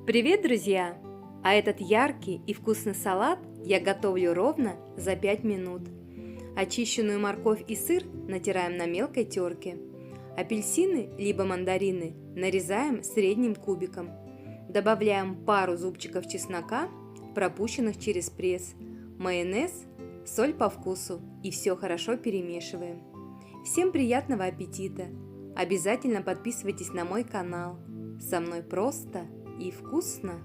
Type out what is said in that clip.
Привет, друзья! А этот яркий и вкусный салат я готовлю ровно за 5 минут. Очищенную морковь и сыр натираем на мелкой терке. Апельсины либо мандарины нарезаем средним кубиком. Добавляем пару зубчиков чеснока, пропущенных через пресс, майонез, соль по вкусу и все хорошо перемешиваем. Всем приятного аппетита! Обязательно подписывайтесь на мой канал. Со мной просто и вкусно!